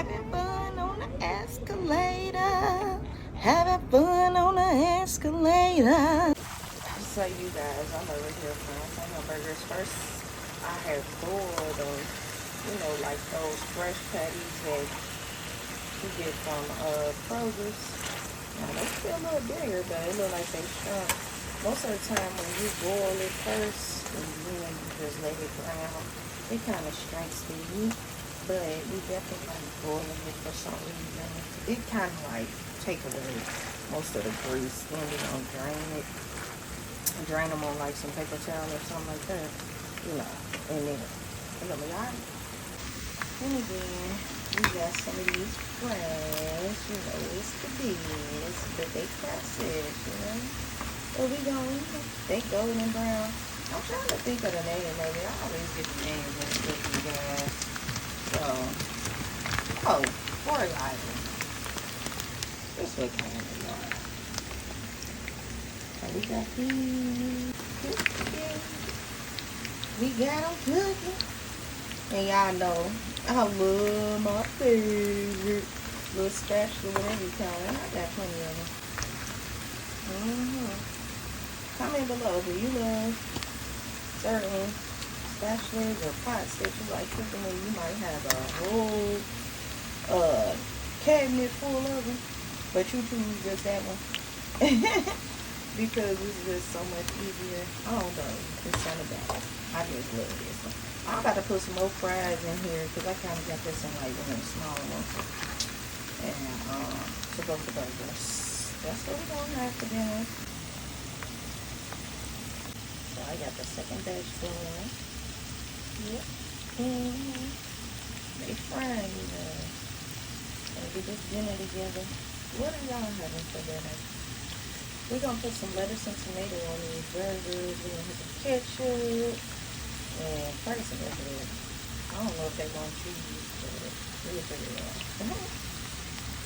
Having fun on the escalator. Having fun on the escalator. So you guys, I'm over here frying my burgers. First, I have boiled them, you know, like those fresh patties that you get from Kroger's. Now they feel a little bigger, but it look like they shrunk. Most of the time when you boil it first, and then you just let it brown, it kind of shrinks the meat. But we definitely like boiling it for some reason. It kind of like take away most of the grease. Then we're gonna drain it. Drain them on like some paper towel or something like that. You know, and then it's gonna be alright. And again, we got some of these fries. You know, it's the beans, but they process, you know. So we going, they golden brown. I'm trying to think of the name, maybe. I always get the names mixed up, you guys. So, oh, fertilizer. This what kind of are. So we got these cooking. We got them cooking. And y'all know, I love my favorite little spatula, whatever you call it. I got plenty of them. Comment below, do you love certain spatulas or pots that you like cooking when you might have a whole cabinet full of them, but you choose just that one because it's just so much easier. I don't know, it's something about it. I just love this one. I'm about to put some more fries in here because I kind of got this in like one of the smaller ones, and to go with the burgers. That's what we're gonna have for dinner. So I got the second batch going. Yep. They frying, you know. Gonna get this dinner together. What are y'all having for dinner? We're gonna put some lettuce and tomato on these burgers. We're gonna put some ketchup and probably some bread. I don't know if they want cheese, but we'll figure it out.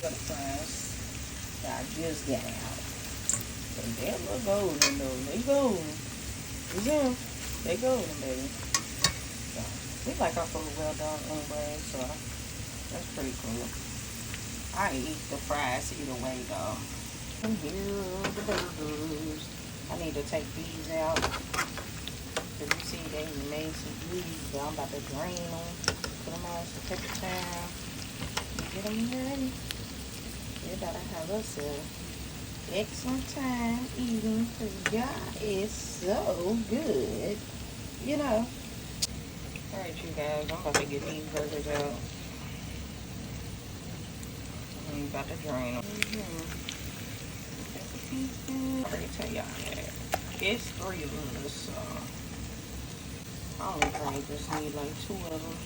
Got the fries that I just got out. So they look golden though. They golden. You see them? They golden, baby. So, we like our food well done anyway, so that's pretty cool. I eat the fries either way though. And here are the burgers. I need to take these out. Cause you see they made some grease, but I'm about to drain them. Put them on some paper towel. Get them ready. We about to have us a excellent time eating because y'all is so good, you know. Alright, you guys, I'm about to get these burgers out. I'm about to drain them. I already tell y'all that. It's 3 of us, so I only probably just need like 2 of them.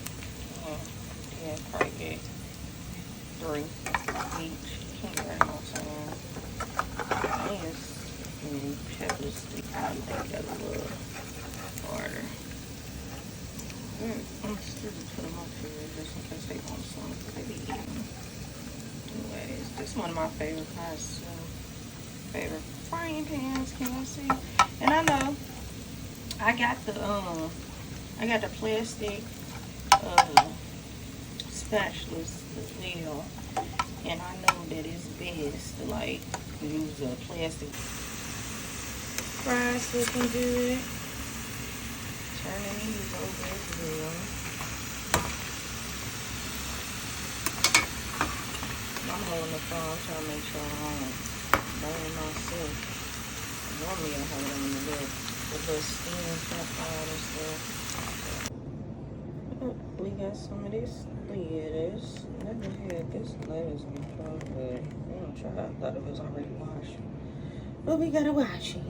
Yeah, probably get 3 each. Can't grab no time. And peppers, I think that's a little harder. I'm still put them up here just in case they want some, because they be eating them. Anyways, this is one of my favorite pies, favorite frying pans, can you see? And I know I got the plastic spatulas as well, and I know that it's best to like use a plastic. Fries looking good. Turning these over as well. I'm holding the phone trying to make sure I don't burn myself. Normally I have it on the little steam out and stuff. We got some of this lettuce. Never had this lettuce before, but I'm gonna try. I thought it was already washed. But we gotta wash it.